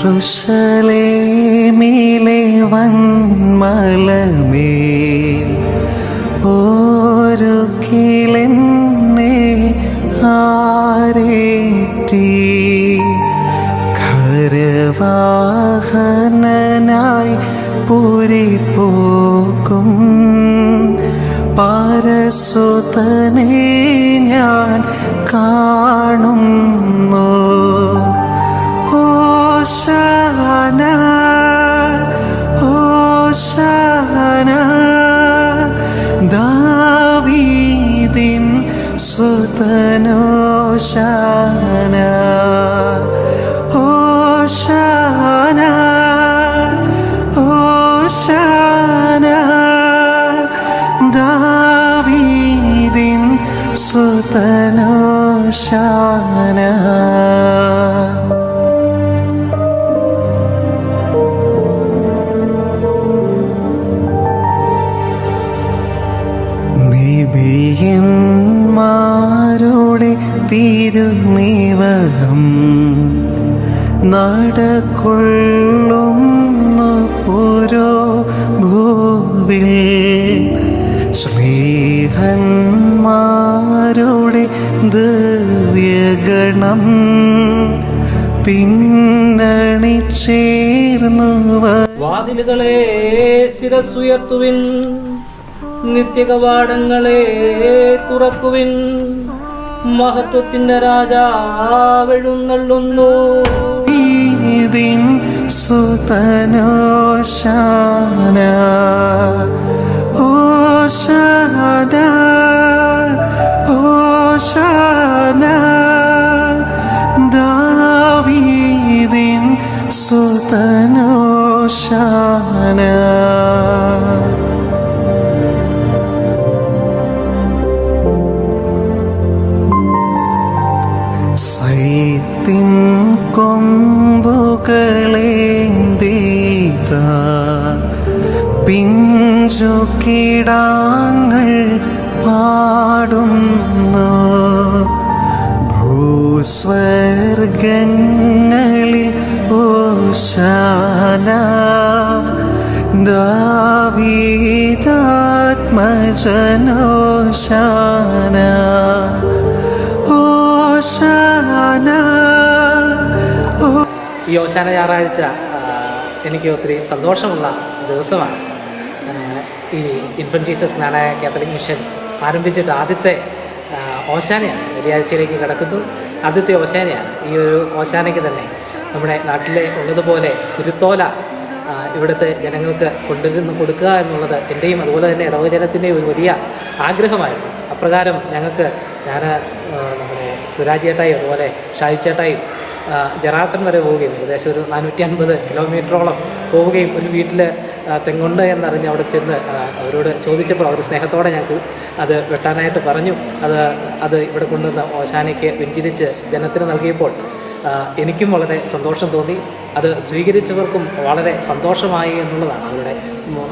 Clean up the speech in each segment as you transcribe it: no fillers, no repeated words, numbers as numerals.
യെരൂശലേമിലെ വന്മലമേൽ ഒരു കിളെന്നെ ആരേറ്റി ഖരവാഹനനായി പൂരിപ്പോക്കും പാരസുതനെ ഞാൻ കാണുന്നു. ഓശാന ഓശാന ദാവീദിൻ സുതനോശാന ഓശാന ഓശാന ദാവീദിൻ സുതനോശാന. നബിയന്മാരുടെ തിരുനിവഹം നടക്കൊള്ളുന്നു പുരോഭൂവിൽ ശ്രീഹന്മാരുടെ ദിവ്യഗണം പിന്നണി ചേർന്നു. വാതിലുകളെ ശിരസ്സുയർത്തുവിൻ, നിത്യകവാടങ്ങളെ തുറക്കുവിൻ, മഹത്വത്തിന്റെ രാജാവെഴുന്നള്ളുന്നു. സുതനോശാന ഓശാന ഓശാന ദാവീദിൻ സുതനോശാന. സൈത്തിൻ കൊമ്പുകളേന്തിത പിഞ്ചു കിടാങ്ങൾ പാടുന്നു. ഭൂസ്വർഗങ്ങളിൽ ഓശാന ദാവീദാത്മജനോശാന ഓശാന. ഈ ഓശാന ഞായറാഴ്ച എനിക്ക് ഒത്തിരി സന്തോഷമുള്ള ദിവസമാണ്. ഈ infant Jesus Knanaya Catholic mission ആരംഭിച്ചിട്ട് ആദ്യത്തെ ഓശാനയാണ്. വെള്ളിയാഴ്ചയിലേക്ക് കിടക്കുന്നു. ആദ്യത്തെ ഓശാനയാണ്. ഈ ഒരു ഓശാനയ്ക്ക് തന്നെ നമ്മുടെ നാട്ടിലെ ഉള്ളതുപോലെ കുരുത്തോല ഇവിടുത്തെ ജനങ്ങൾക്ക് കൊണ്ടുവരുന്ന് കൊടുക്കുക എന്നുള്ളത് എൻ്റെയും അതുപോലെ തന്നെ ഇടവജനത്തിൻ്റെയും ഒരു വലിയ ആഗ്രഹമായിരുന്നു. അപ്രകാരം ഞങ്ങൾക്ക് നമ്മുടെ സുരാജ് ചേട്ടായും അതുപോലെ ഷാജി ചേട്ടായും ജെറാട്ടൻ വരെ പോവുകയും ഏകദേശം ഒരു 450 കിലോമീറ്ററോളം പോവുകയും ഒരു വീട്ടിൽ തെങ്ങുണ്ട് എന്നറിഞ്ഞ് അവിടെ ചെന്ന് അവരോട് ചോദിച്ചപ്പോൾ അവർ സ്നേഹത്തോടെ ഞങ്ങൾക്ക് അത് വെട്ടാനായിട്ട് പറഞ്ഞു. അത് ഇവിടെ കൊണ്ടുവന്ന് ഓശാനയ്ക്ക് വെഞ്ചിരിച്ച് ജനത്തിന് നൽകിയപ്പോൾ എനിക്കും വളരെ സന്തോഷം തോന്നി. അത് സ്വീകരിച്ചവർക്കും വളരെ സന്തോഷമായി എന്നുള്ളതാണ് അവരുടെ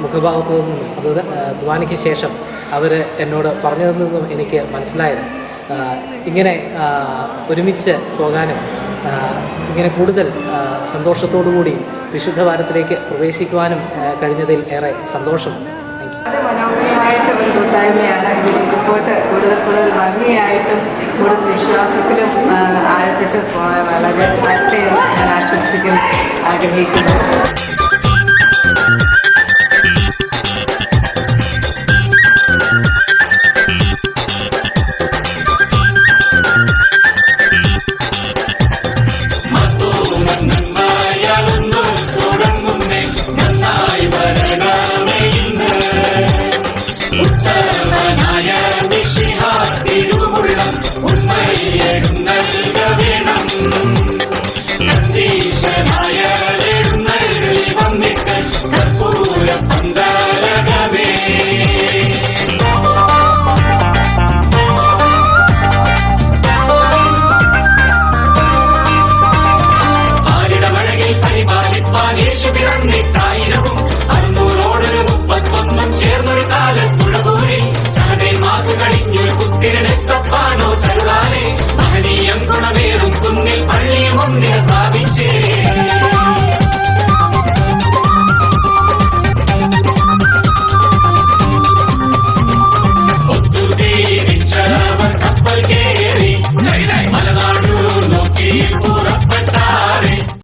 മുഖഭാവത്തു നിന്നും അത് കുർബാനയ്ക്ക് ശേഷം അവർ എന്നോട് പറഞ്ഞതിൽ നിന്നും എനിക്ക് മനസ്സിലായത്. ഇങ്ങനെ ഒരുമിച്ച് പോകാനും ഇങ്ങനെ കൂടുതൽ സന്തോഷത്തോടുകൂടി വിശുദ്ധ വാരത്തിലേക്ക് പ്രവേശിക്കുവാനും കഴിഞ്ഞതിൽ ഏറെ സന്തോഷമുണ്ട്. വളരെ മനോഹരമായിട്ട് ഒരു കൂട്ടായ്മയാണ്. ഇതിന് മുമ്പോട്ട് കൂടുതൽ ഭംഗിയായിട്ടും കൂടുതൽ വിശ്വാസത്തിലും ആഴപ്പെട്ട് വളരെ വരട്ടെ ഞാൻ ആശംസിക്കുന്നു, ആഗ്രഹിക്കുന്നു. സർവാലെ മഹനീയം ഗുണമേറും കുന്നിൽ പള്ളിയും ഒന്നിനെ സ്ഥാപിച്ചേ